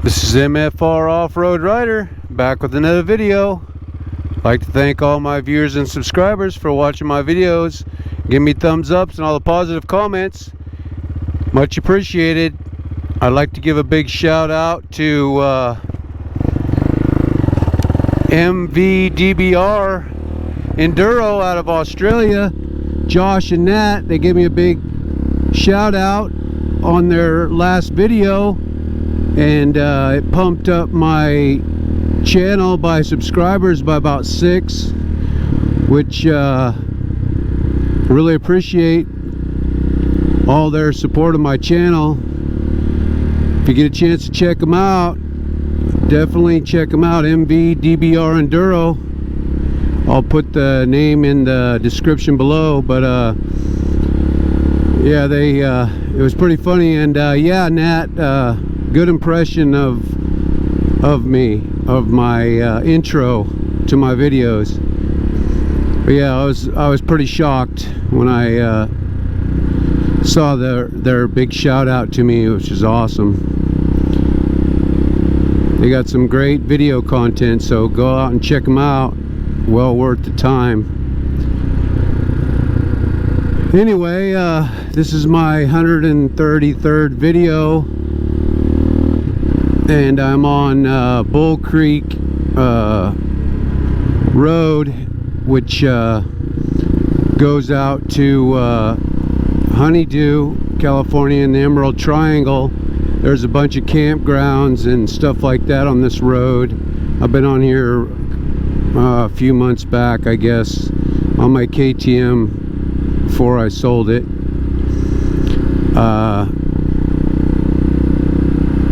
This is MFR Off-Road Rider, back with another video. I'd like to thank all my viewers and subscribers for watching my videos. Give me thumbs ups and all the positive comments. Much appreciated. I'd like to give a big shout out to MVDBR Enduro out of Australia. Josh and Nat, they gave me a big shout out on their last video. And it pumped up my channel by subscribers by about 6, which really appreciate all their support of my channel. If you get a chance to check them out, definitely check them out. MVDBR Enduro. I'll put the name in the description below, but yeah, it was pretty funny. And yeah, Nat, good impression of my intro to my videos. But yeah, I was pretty shocked when I saw their big shout out to me, which is awesome. They got some great video content, so go out and check them out. Well worth the time. Anyway, this is my 133rd video. And I'm on Bull Creek Road, which goes out to Honeydew, California, in the Emerald Triangle. There's a bunch of campgrounds and stuff like that on this road. I've been on here a few months back, I guess, on my KTM before I sold it.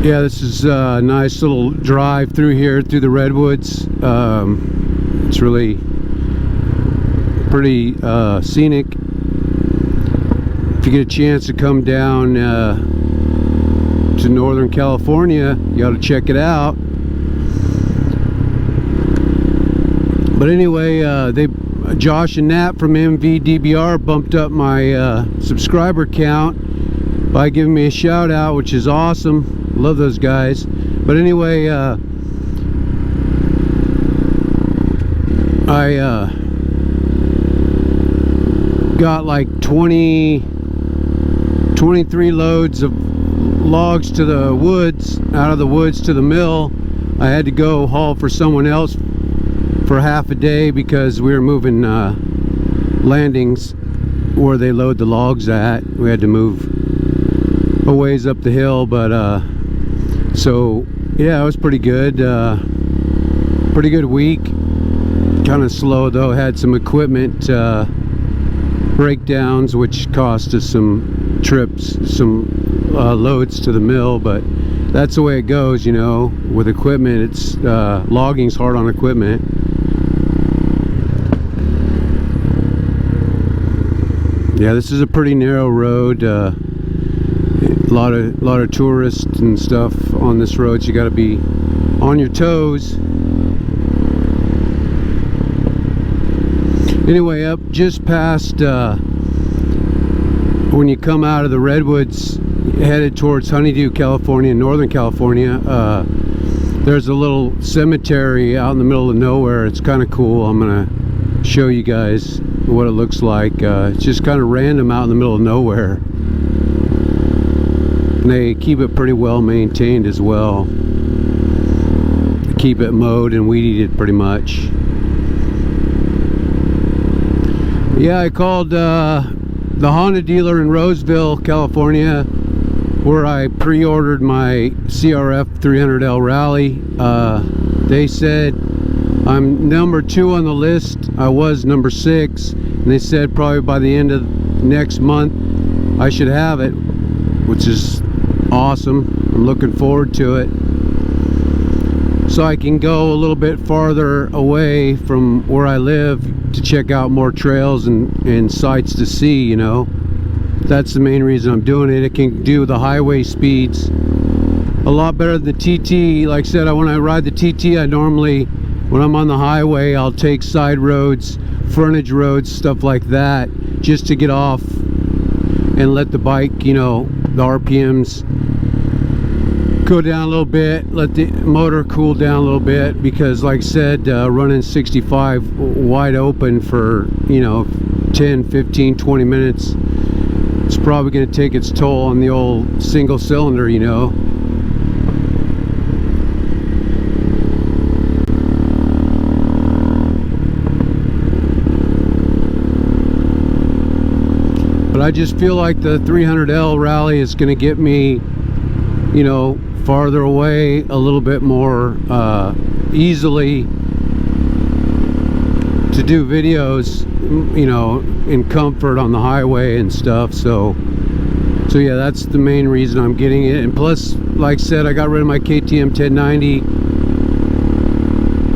Yeah, this is a nice little drive through here, through the redwoods. It's really pretty scenic. If you get a chance to come down to Northern California, you ought to check it out. But anyway, Josh and Nat from MVDBR bumped up my subscriber count by giving me a shout out, which is awesome. Love those guys. But anyway, I got like 23 loads of logs to the woods, out of the woods to the mill. I had to go haul for someone else for half a day because we were moving landings where they load the logs at. We had to move a ways up the hill, but so yeah, it was pretty good. Pretty good week. Kind of slow though. Had some equipment breakdowns, which cost us some trips, some loads to the mill. But that's the way it goes, you know. With equipment, it's logging's hard on equipment. Yeah, this is a pretty narrow road. A lot of tourists and stuff on this road, so you got to be on your toes. Anyway, up just past when you come out of the redwoods headed towards Honeydew, California, Northern California, there's a little cemetery out in the middle of nowhere. It's kind of cool. I'm gonna show you guys what it looks like. It's just kind of random out in the middle of nowhere. And they keep it pretty well maintained as well. They keep it mowed and weed eated pretty much. Yeah, I called the Honda dealer in Roseville, California, where I pre-ordered my CRF 300L Rally. They said I'm number 2 on the list. I was number 6, and they said probably by the end of next month I should have it, which is awesome. I'm looking forward to it, so I can go a little bit farther away from where I live to check out more trails and sights to see, you know. That's the main reason I'm doing it. It can do the highway speeds a lot better than the TT. Like I said, when I ride the TT, I normally, when I'm on the highway, I'll take side roads, frontage roads, stuff like that, just to get off and let the bike, you know, the RPMs go down a little bit, let the motor cool down a little bit, because like I said, running 65 wide open for, you know, 10, 15, 20 minutes, it's probably going to take its toll on the old single cylinder, you know. But I just feel like the 300L rally is going to get me, you know, farther away a little bit more easily to do videos, you know, in comfort on the highway and stuff. So yeah, that's the main reason I'm getting it. And plus, like I said, I got rid of my KTM 1090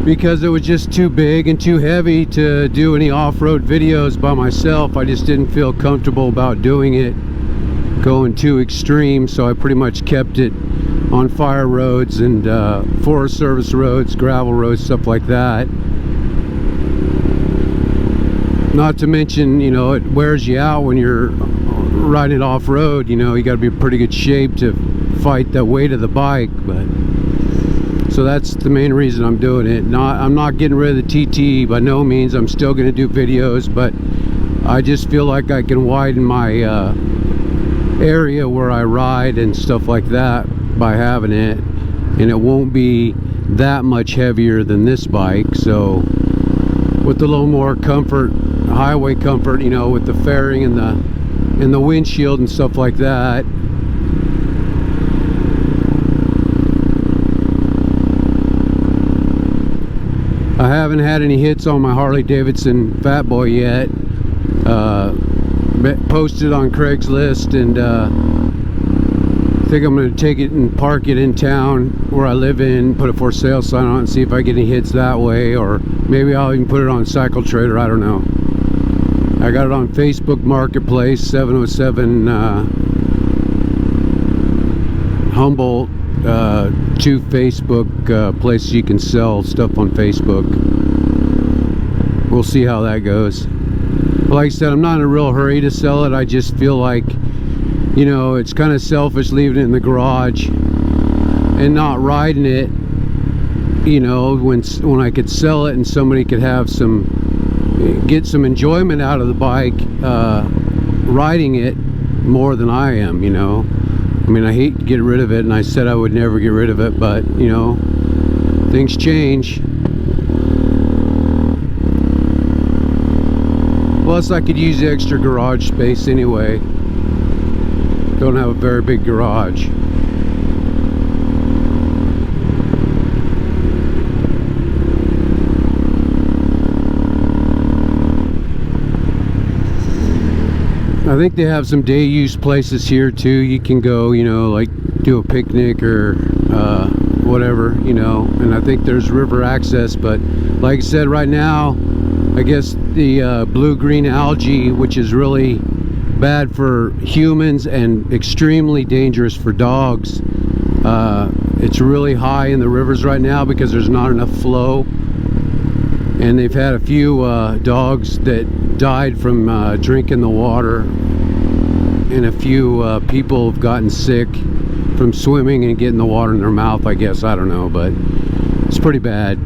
because it was just too big and too heavy to do any off-road videos by myself. I just didn't feel comfortable about doing it, going too extreme, so I pretty much kept it on fire roads and Forest Service roads, gravel roads, stuff like that. Not to mention, you know, it wears you out when you're riding off-road. You know, you got to be in pretty good shape to fight the weight of the bike. But so that's the main reason I'm doing it. I'm not getting rid of the TT by no means. I'm still going to do videos, but I just feel like I can widen my area where I ride and stuff like that by having it, and it won't be that much heavier than this bike. So with a little more comfort, highway comfort, you know, with the fairing and the windshield and stuff like that. I haven't had any hits on my Harley Davidson Fat Boy yet. Posted on Craigslist, and I think I'm going to take it and park it in town where I live in, put a for sale sign on it, and see if I get any hits that way, or maybe I'll even put it on Cycle Trader. I don't know. I got it on Facebook Marketplace, 707 Humboldt, 2 Facebook places you can sell stuff on Facebook. We'll see how that goes. Like I said, I'm not in a real hurry to sell it. I just feel like, you know, it's kind of selfish leaving it in the garage and not riding it, you know, when I could sell it and somebody could have get some enjoyment out of the bike riding it more than I am, you know. I mean, I hate to get rid of it, and I said I would never get rid of it, but, you know, things change. Plus, I could use the extra garage space anyway. Don't have a very big garage. I think they have some day use places here too. You can go, you know, like do a picnic or whatever, you know, and I think there's river access. But like I said, right now, I guess the blue-green algae, which is really bad for humans and extremely dangerous for dogs, it's really high in the rivers right now because there's not enough flow, and they've had a few dogs that died from drinking the water, and a few people have gotten sick from swimming and getting the water in their mouth, I guess. I don't know, but it's pretty bad.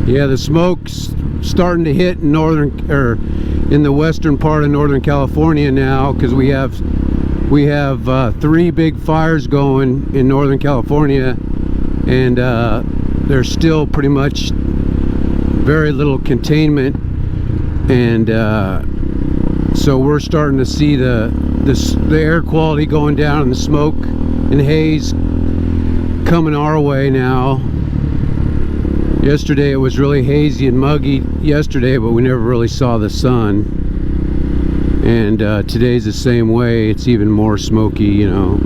Yeah, the smoke's starting to hit in in the western part of Northern California now, because we have 3 big fires going in Northern California, and there's still pretty much very little containment, and so we're starting to see the air quality going down and the smoke and haze coming our way now. Yesterday it was really hazy and muggy yesterday, but we never really saw the sun. And today's the same way. It's even more smoky, you know.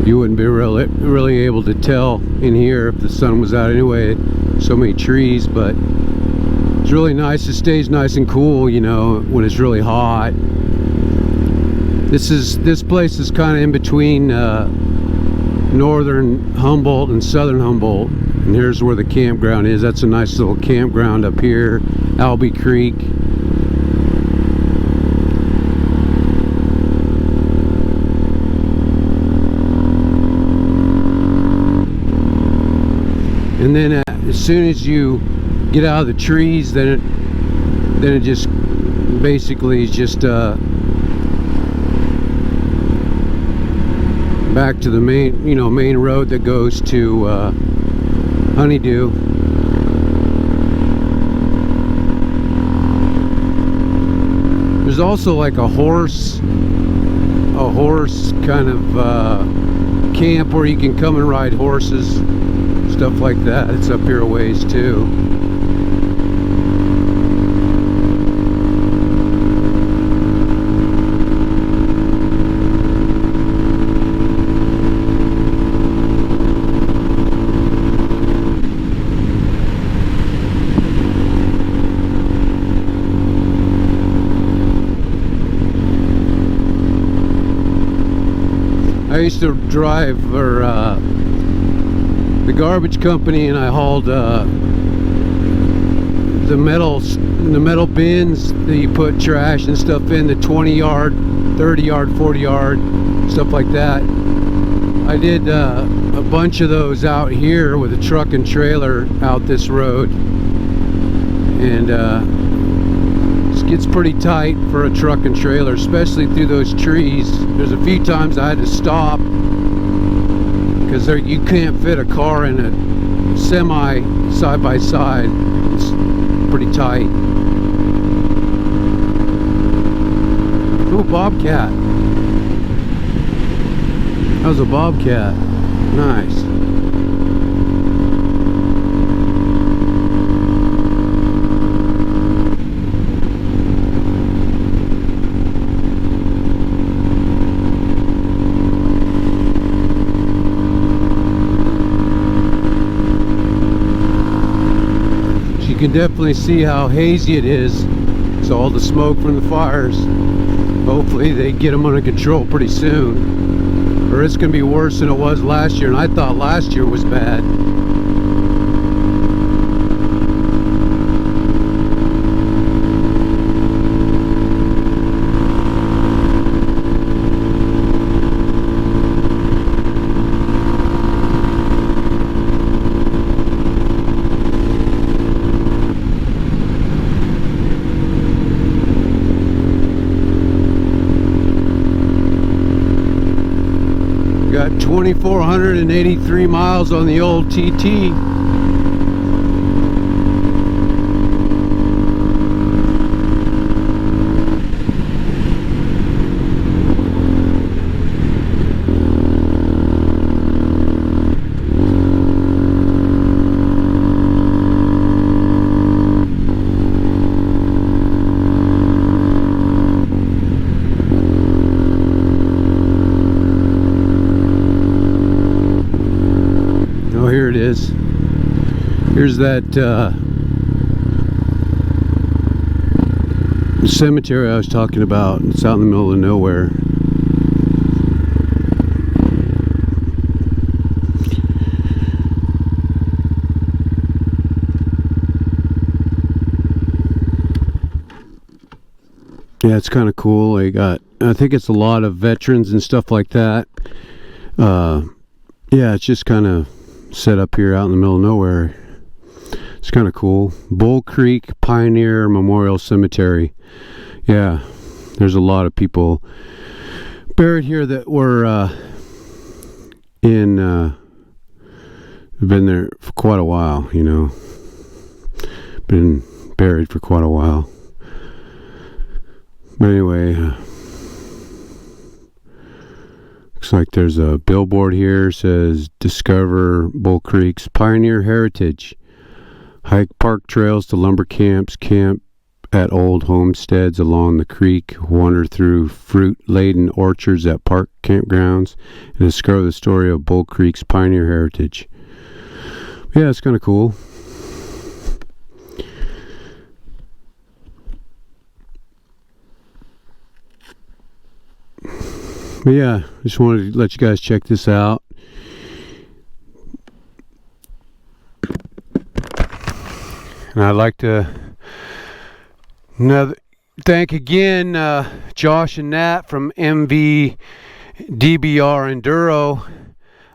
you wouldn't be really able to tell in here if the sun was out anyway. So many trees, but it's really nice. It stays nice and cool, you know, when it's really hot. This place is kind of in between northern Humboldt and southern Humboldt, and here's where the campground is. That's a nice little campground up here, Albee Creek. And then as soon as you get out of the trees, then it just basically is just back to the main road that goes to Honeydew. There's also like a horse kind of camp where you can come and ride horses, stuff like that. It's up here a ways too. I used to drive for the garbage company, and I hauled the metal bins that you put trash and stuff in, the 20-yard, 30-yard, 40-yard, stuff like that. I did a bunch of those out here with a truck and trailer out this road, and it gets pretty tight for a truck and trailer, especially through those trees. There's a few times I had to stop because you can't fit a car in a semi side by side. It's pretty tight. Ooh, bobcat. That was a bobcat. Nice. You can definitely see how hazy it is. It's all the smoke from the fires. Hopefully they get them under control pretty soon, or it's going to be worse than it was last year, and I thought last year was bad. Got 2,483 miles on the old TT. Here it is. Here's that cemetery I was talking about. It's out in the middle of nowhere. Yeah, it's kind of cool. I think it's a lot of veterans and stuff like that. Yeah, it's just kind of set up here out in the middle of nowhere. It's kind of cool. Bull Creek Pioneer Memorial Cemetery. Yeah, there's a lot of people buried here that were been there for quite a while, you know. Been buried for quite a while. But anyway, looks like there's a billboard here, says Discover Bull Creek's Pioneer Heritage. Hike park trails to lumber camps, camp at old homesteads along the creek, wander through fruit-laden orchards at park campgrounds, and discover the story of Bull Creek's pioneer heritage. Yeah, it's kind of cool. But yeah, just wanted to let you guys check this out. And I'd like to thank again Josh and Nat from MV DBR Enduro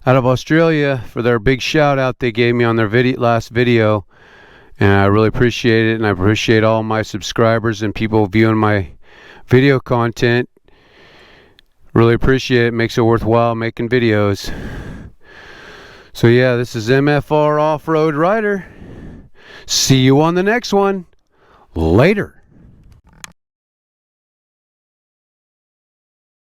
out of Australia for their big shout out they gave me on their last video, and I really appreciate it, and I appreciate all my subscribers and people viewing my video content. Really appreciate it. Makes it worthwhile making videos. So yeah, this is MFR Off-Road Rider. See you on the next one. Later.